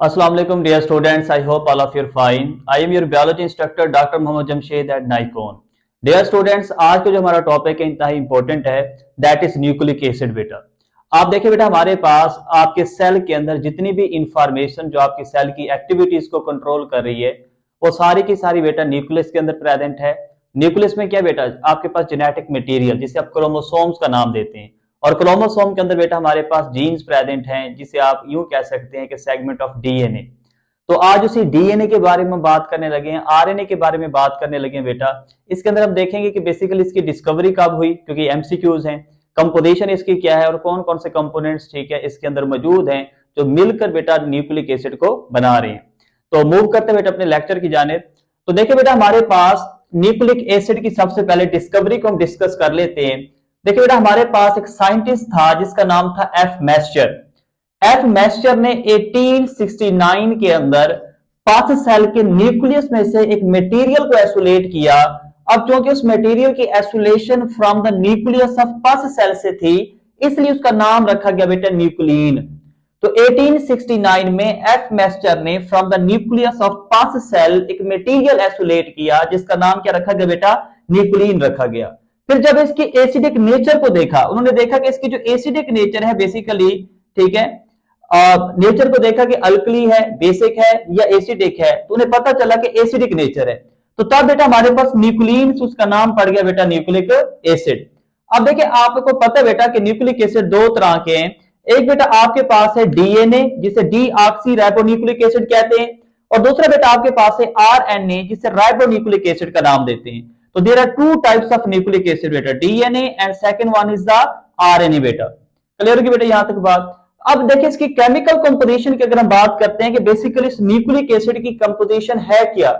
Assalamu alaikum dear students. I hope all of you are fine. I am your biology instructor Dr. Mohammad Jamshed at Nikon. Dear students, आज का जो हमारा topic है इंतहाई important है, that is nucleic acid बेटा। आप देखिए बेटा, हमारे पास आपके सेल के अंदर जितनी भी इंफॉर्मेशन जो आपकी सेल की एक्टिविटीज को कंट्रोल कर रही है, वो सारी की सारी बेटा न्यूक्लियस के अंदर प्रेजेंट है। न्यूक्लियस में क्या बेटा, आपके पास जेनेटिक मटेरियल जिसे आप क्रोमोसोम्स का नाम देते हैं, और क्रोमोसोम के अंदर बेटा हमारे पास जीन्स प्रेजेंट हैं, जिसे आप यूं कह सकते हैं कि सेगमेंट ऑफ डीएनए। तो आज उसी डीएनए के बारे में बात करने लगे हैं, आरएनए के बारे में बात करने लगे हैं बेटा। इसके अंदर हम देखेंगे कि बेसिकली इसकी डिस्कवरी कब हुई, क्योंकि एमसीक्यूज हैं। कंपोजिशन इसकी क्या है और कौन कौन से कंपोनेंट्स ठीक है इसके अंदर मौजूद हैं जो मिलकर बेटा न्यूक्लिक एसिड को बना रहे हैं। तो मूव करते हैं बेटा अपने लेक्चर की जानिब। तो देखिए बेटा, हमारे पास न्यूक्लिक एसिड की सबसे पहले डिस्कवरी को हम डिस्कस कर लेते हैं। देखिए बेटा, हमारे पास एक साइंटिस्ट था जिसका नाम था एफ मैस्चर। एफ मैस्चर ने 1869 के अंदर पथ सेल के न्यूक्लियस में से एक मटेरियल को आइसोलेट किया। अब क्योंकि उस मटेरियल की isolation from the nucleus of पथ सेल से थी, इसलिए उसका नाम रखा गया बेटा न्यूक्लिन। तो 1869 में एफ मैस्चर ने फ्रॉम द न्यूक्लियस ऑफ पथ सेल एक मटेरियल आइसोलेट किया, जिसका नाम क्या रखा गया बेटा, न्यूक्लिन रखा गया। फिर जब इसकी एसिडिक नेचर को देखा, उन्होंने देखा कि इसकी जो एसिडिक नेचर है बेसिकली, ठीक है, नेचर को देखा कि अल्कली है, बेसिक है या एसिडिक है, तो उन्हें पता चला कि एसिडिक नेचर है। तो तब बेटा हमारे पास न्यूक्लिन, उसका नाम पड़ गया बेटा न्यूक्लिक एसिड। अब देखिए, आपको पता है बेटा कि न्यूक्लिक एसिड दो तरह के हैं। एक बेटा आपके पास है डीएनए, जिसे डी ऑक्सी राइबोन्यूक्लिक एसिड कहते हैं, और दूसरा बेटा आपके पास है आरएनए, जिसे राइबोन्यूक्लिक एसिड का नाम देते हैं। तो there are two types of nucleic acid बेटा, DNA and second one is the RNA बेटा। क्लियर होगी बेटा यहां तक बात। अब देखिए, इसकी केमिकल कंपोजिशन की अगर हम बात करते हैं कि बेसिकली इस न्यूक्लिक एसिड की कंपोजिशन है क्या,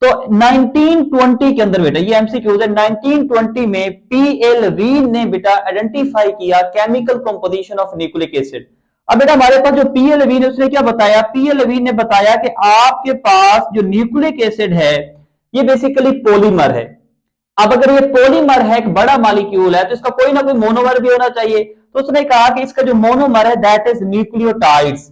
तो 1920 के अंदर बेटा, ये एमसीक्यूज है, 1920 में पीएल वीन ने बेटा आइडेंटिफाई किया chemical composition of nucleic acid. अब बेटा हमारे पास जो पीएल वीन है उसने क्या बताया, पीएल वीन ने बताया कि आपके पास जो न्यूक्लिक एसिड है ये बेसिकली पॉलीमर है। अब अगर ये पॉलीमर है, एक बड़ा मॉलिक्यूल है, तो इसका कोई ना कोई मोनोमर भी होना चाहिए। तो उसने कहा कि इसका जो मोनोमर है दैट इज न्यूक्लियोटाइड्स,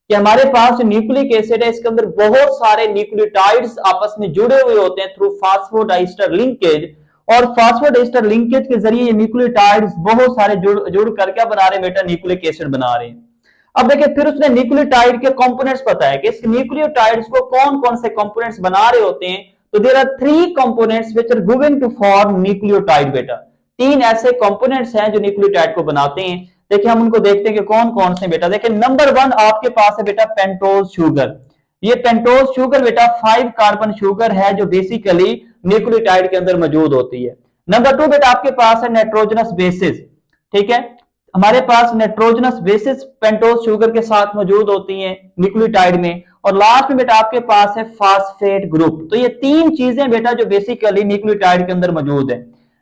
कि हमारे पास जो न्यूक्लिक एसिड है इसके अंदर बहुत सारे न्यूक्लियोटाइड्स आपस में जुड़े हुए होते हैं थ्रू फास्फोडाइस्टर लिंकेज, और फास्फोडाइस्टर लिंकेज के जरिए ये न्यूक्लियोटाइड्स बहुत सारे जुड़ कर क्या बना रहे हैं बेटा, न्यूक्लिक एसिड बना रहे हैं। अब देखिए, फिर उसने न्यूक्लियोटाइड के कंपोनेंट्स बताया कि इस न्यूक्लियोटाइड्स को कौन कौन से कंपोनेंट्स बना रहे होते हैं। तो there are three components which are given to form nucleotide बेटा। तीन ऐसे कंपोनेंट्स हैं जो न्यूक्लियोटाइड को बनाते हैं। देखिए, हम उनको देखते हैं कि कौन कौन से बेटा। देखिए, नंबर वन आपके पास है बेटा पेंटोज शुगर। ये पेंटोज शुगर बेटा 5 कार्बन शुगर है जो बेसिकली न्यूक्लियोटाइड के अंदर मौजूद होती है। नंबर टू बेटा आपके पास है नाइट्रोजनस बेसिस, ठीक है, हमारे पास नाइट्रोजनस बेसिस पेंटोज शुगर के साथ मौजूद होती हैं न्यूक्लियोटाइड में। और लास्ट में बेटा आपके पास है फास्फेट ग्रुप। तो ये तीन चीजें बेटा जो बेसिकली न्यूक्लियोटाइड के अंदर मौजूद है।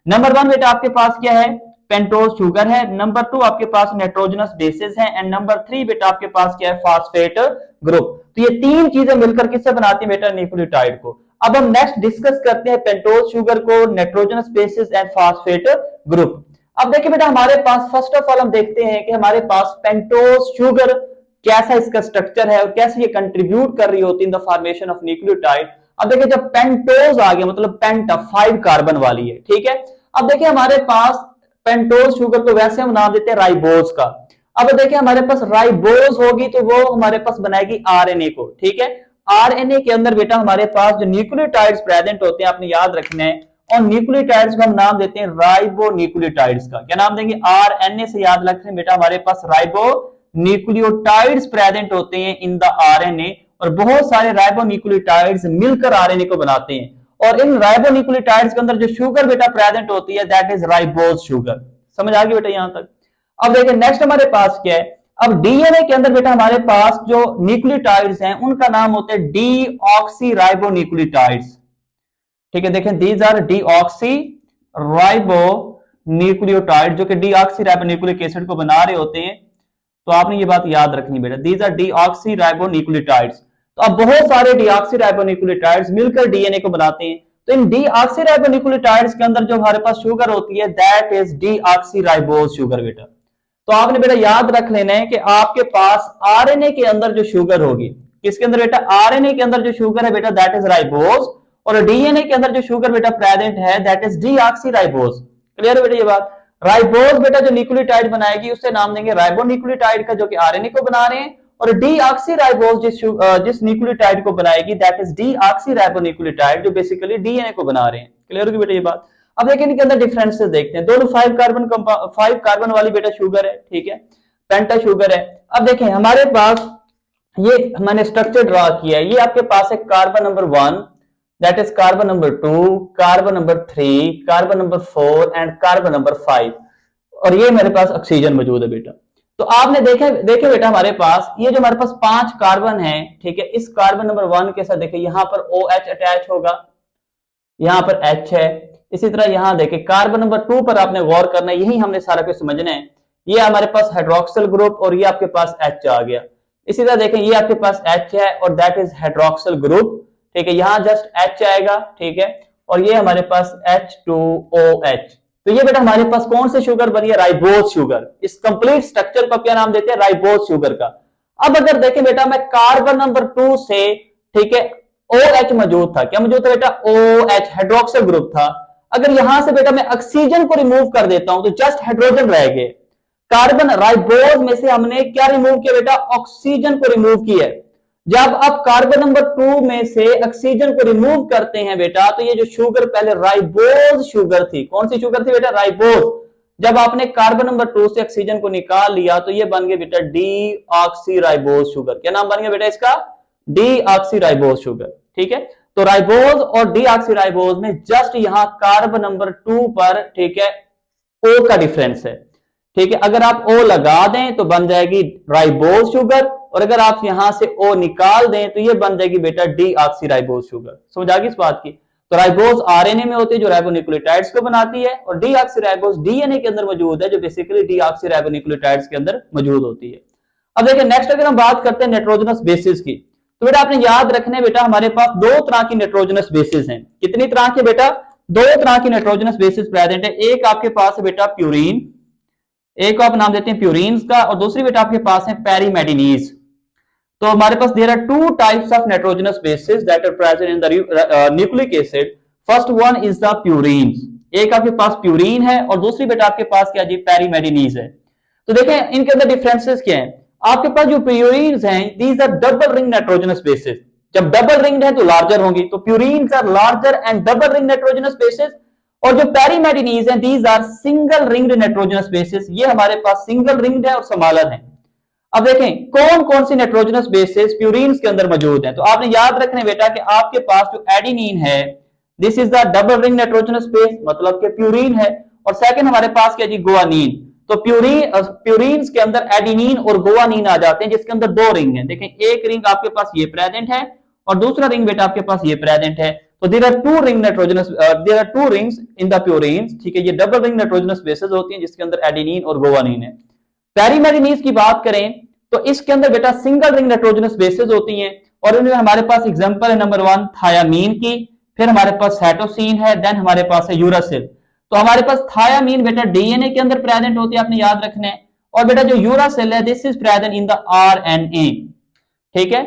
नंबर वन बेटा आपके पास क्या है, पेंटोज शुगर है। नंबर टू आपके पास नाइट्रोजनस बेसिस है, एंड नंबर थ्री बेटा आपके पास क्या है, फास्फेट ग्रुप। तो ये तीन चीजें मिलकर किससे बनाती है बेटा, न्यूक्लियोटाइड को। अब हम नेक्स्ट डिस्कस करते हैं पेंटोज शुगर को, nitrogenous bases and phosphate group. अब देखिए बेटा, हमारे पास फर्स्ट ऑफ ऑल हम देखते हैं कि हमारे पास पेंटोज शुगर कैसा इसका स्ट्रक्चर है और कैसे ये कंट्रीब्यूट कर रही होती है in the formation of nucleotide. अब देखिए, जब पेंटोज आ गया मतलब पेंटा 5 कार्बन वाली है, ठीक है। अब देखिए, हमारे पास पेंटोज शुगर को वैसे हम नाम देते हैं राइबोज का। अब देखिए, हमारे पास राइबोज होगी तो वो हमारे पास बनाएगी आरएनए को, ठीक है। आरएनए के अंदर बेटा हमारे पास जो न्यूक्लियोटाइड्स प्रेजेंट होते हैं, आपने याद रखना है, और न्यूक्लियोटाइड्स को हम नाम देते हैं राइबो न्यूक्लियोटाइड्स का। क्या नाम देंगे, आरएनए से याद रखें बेटा, हमारे पास राइबो न्यूक्लियोटाइड्स प्रेजेंट होते हैं इन द आरएनए, और बहुत सारे राइबो न्यूक्लियोटाइड्स मिलकर आरएनए को बनाते हैं। और इन राइबो न्यूक्लियोटाइड्स के अंदर जो शुगर बेटा प्रेजेंट होती है दैट इज राइबोज शुगर। समझ आ गई बेटा यहां तक। अब देखिए नेक्स्ट हमारे पास क्या है, अब डीएनए के अंदर बेटा हमारे पास जो न्यूक्लियोटाइड्स हैं उनका नाम होते हैं डीऑक्सी राइबो न्यूक्लियोटाइड्स, ठीक है। देखें, these are deoxyribonucleotide, जो कि डीऑक्सी राइबो न्यूक्लिक एसिड को बना रहे होते हैं। तो आपने ये बात याद रखनी बेटा, these are deoxyribonucleotides. तो अब बहुत सारे डीऑक्सी राइबो न्यूक्लियोटाइड्स मिलकर डीएनए को बनाते हैं। तो इन डीऑक्सी राइबो न्यूक्लियोटाइड्स के अंदर जो हमारे पास शुगर होती है that is deoxy ribose sugar बेटा। तो आपने बेटा याद रख लेना है कि आपके पास आरएनए के अंदर जो शुगर होगी, किसके अंदर बेटा, आरएनए के अंदर जो शुगर है बेटा दैट इज राइबोज, और डीएनए के अंदर जो शुगर बेटा प्रेजेंट है दैट इज डीऑक्सीराइबोज। क्लियर है बेटा ये बात। राइबोज बेटा जो न्यूक्लियोटाइड बनाएगी उससे नाम देंगे राइबोन्यूक्लियोटाइड का, जो कि आरएनए को बना रहे हैं, और डीऑक्सीराइबोज जिस न्यूक्लियोटाइड को बनाएगी दैट इज डीऑक्सीराइबोन्यूक्लियोटाइड, जो बेसिकली डीएनए को बना रहे हैं। क्लियर होगी बेटा ये बात। अब देखिए इनके अंदर डिफरेंसेस देखते हैं। दोनों 5 कार्बन वाली बेटा शुगर है, ठीक है, पेंटा शुगर है। अब देखें हमारे पास ये मैंने स्ट्रक्चर ड्रा किया है। ये आपके पास है carbon number 1, that is carbon number 2, carbon number 3, carbon number 4 and carbon number 5, और ये मेरे पास ऑक्सीजन मौजूद है बेटा। तो आपने देखे बेटा हमारे पास ये जो हमारे पास 5 कार्बन है, ठीक है, इस कार्बन नंबर 1 के साथ देखिए यहां पर OH अटैच होगा, यहां पर H है। इसी तरह यहां देखिए कार्बन नंबर 2 पर आपने गौर करना है, यही हमने सारा कुछ समझना है। ये हमारे पास हाइड्रोक्सिल ग्रुप और ये आपके पास H आ गया। इसी तरह देखें ये आपके पास H है और दैट इज हाइड्रोक्सिल ग्रुप, ठीक है, यहां जस्ट H आएगा, ठीक है, और ये हमारे पास H2OH। तो ये बेटा हमारे पास कौन से शुगर बनी है, राइबोज शुगर। इस कंप्लीट स्ट्रक्चर को क्या नाम देते हैं, राइबोज शुगर का। अब अगर देखें बेटा मैं कार्बन नंबर 2 से, ठीक है, OH मौजूद था, क्या मौजूद था बेटा, OH हाइड्रोक्सिल ग्रुप था। अगर यहां से बेटा मैं ऑक्सीजन को रिमूव कर देता हूं तो जस्ट हाइड्रोजन रह गए। कार्बन राइबोज में से हमने क्या रिमूव किया बेटा, ऑक्सीजन को रिमूव किया। जब आप कार्बन नंबर 2 में से ऑक्सीजन को रिमूव करते हैं बेटा तो ये जो शुगर पहले राइबोज शुगर थी, कौन सी शुगर थी बेटा, राइबोज। जब आपने कार्बन नंबर 2 से ऑक्सीजन को निकाल लिया तो ये बन गया बेटा डीऑक्सीराइबोज शुगर। क्या नाम बन गया बेटा इसका, डीऑक्सीराइबोज शुगर, ठीक है। तो राइबोज और डीऑक्सीराइबोज में जस्ट यहां कार्बन नंबर 2 पर, ठीक है, O का डिफरेंस है, ठीक है। अगर आप O लगा दें तो बन जाएगी राइबोज शुगर, और अगर आप यहां से O निकाल दें तो ये बन जाएगी बेटा डीऑक्सीराइबोज शुगर। समझ आ गई इस बात की। तो राइबोज आरएनए में होती है जो राइबोन्यूक्लियोटाइड्स को बनाती है, और डीऑक्सीराइबोज डीएनए के अंदर मौजूद है जो बेसिकली डीऑक्सीराइबोन्यूक्लियोटाइड्स के अंदर मौजूद होती है। अब देखिए नेक्स्ट अगर हम बात करते हैं नाइट्रोजनस बेसिस की, तो बेटा आपने याद रखना है बेटा हमारे पास 2 तरह की नाइट्रोजनस बेसिस हैं। कितनी तरह के बेटा, 2 तरह की नाइट्रोजनस बेसिस प्रेजेंट है। एक आपके पास है बेटा प्यूरीन, एक को आप नाम देते हैं प्यूरीन्स का, और दूसरी बेटा आपके पास है पेरीमेडिनीज। तो हमारे पास there are 2 types of nitrogenous bases that are present in the nucleic acid. First one is the purines, एक आपके पास प्यूरीन है और दूसरी बेटा आपके पास क्या जी, पेरीमेडिनीज है। तो देखें इनके अंदर डिफरेंसेस क्या है। आपके पास जो प्यूरीन्स हैं these are double ring nitrogenous bases. जब डबल रिंग है तो लार्जर होंगी, तो purines are larger and double ring nitrogenous bases. और जो पेरीमेडिनीज हैं these are single ringed nitrogenous bases, ये हमारे पास सिंगल रिंग्ड है और स्मॉलर है। अब देखें कौन कौन सी नाइट्रोजनस बेसिस प्यूरीन्स के अंदर मौजूद हैं। तो आपने याद रखना बेटा कि आपके पास जो एडेनिन है this is the double ring nitrogenous base, मतलब कि प्यूरीन है, और सेकंड हमारे पास क्या जी, गुआनीन। तो प्यूरीन्स के अंदर एडेनिन और गुआनीन आ जाते हैं जिसके अंदर 2 रिंग हैं। देखें एक रिंग आपके पास ये प्रेजेंट है और दूसरा रिंग बेटा आपके पास ये प्रेजेंट है। तो there are 2 ring nitrogenous, there are 2 rings in the purines, ठीक है। ये डबल रिंग नाइट्रोजनस बेसेस होती हैं जिसके अंदर एडेनिन और गुआनीन है। पेरीमेडिनीज की बात करें तो इसके अंदर बेटा सिंगल रिंग नाइट्रोजनस बेसेस होती हैं, और इनमें हमारे पास एग्जांपल है नंबर 1 थायामीन की, फिर हमारे पास साइटोसिन है, देन हमारे पास है यूरासिल। तो हमारे पास थायामीन बेटा डीएनए के अंदर प्रेजेंट होती है, आपने याद रखना है, और बेटा जो यूरासिल है this is present in the RNA, ठीक है।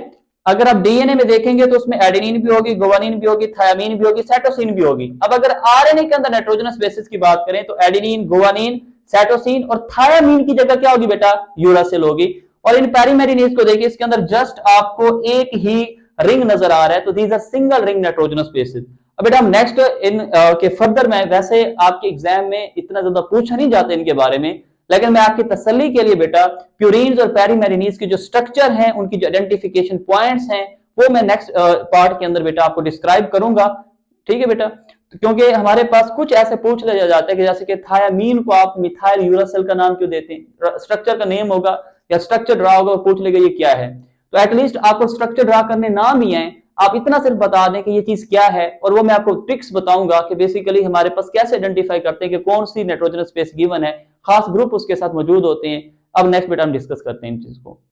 अगर आप डीएनए में देखेंगे तो उसमें एडेनिन भी होगी, गुआनीन भी होगी, थायामीन भी होगी, साइटोसिन भी होगी। अब अगर आरएनए के अंदर नाइट्रोजनस बेसिस की बात करें तो एडेनिन, गुआनीन, साइटोसिन और थायामीन की जगह क्या होगी बेटा, यूरासिल होगी। और इन पेरीमेडिनीज को देखिए इसके अंदर जस्ट आपको एक ही रिंग नजर आ रहा है, तो these are single ring nitrogenous bases. अब बेटा हम नेक्स्ट इन के फर्दर में, वैसे आपके एग्जाम में इतना ज्यादा पूछा नहीं जाता इनके बारे में, लेकिन मैं आपकी तसल्ली के लिए बेटा प्यूरीन्स और पेरीमेडिनीज की जो स्ट्रक्चर है, उनकी जो आइडेंटिफिकेशन पॉइंट्स हैं, वो मैं नेक्स्ट पार्ट के अंदर बेटा आपको डिस्क्राइब करूंगा, ठीक है बेटा। तो क्योंकि हमारे पास कुछ ऐसे पूछ लिया जाता है कि जैसे कि थायामीन को आप मिथाइल यूरासिल का नाम क्यों देते हैं, स्ट्रक्चर का नेम होगा या स्ट्रक्चर ड्रा होगा, पूछ लेगा ये क्या है। तो एटलीस्ट आपको स्ट्रक्चर ड्रा करने ना भी आए, आप इतना सिर्फ बता दें कि ये चीज क्या है, और वो मैं आपको ट्रिक्स बताऊंगा कि बेसिकली हमारे पास कैसे आइडेंटिफाई करते हैं कि कौन सी नाइट्रोजनस बेस गिवन है, खास ग्रुप उसके साथ मौजूद होते हैं। अब नेक्स्ट बेटा हम डिस्कस करते हैं इन चीज को।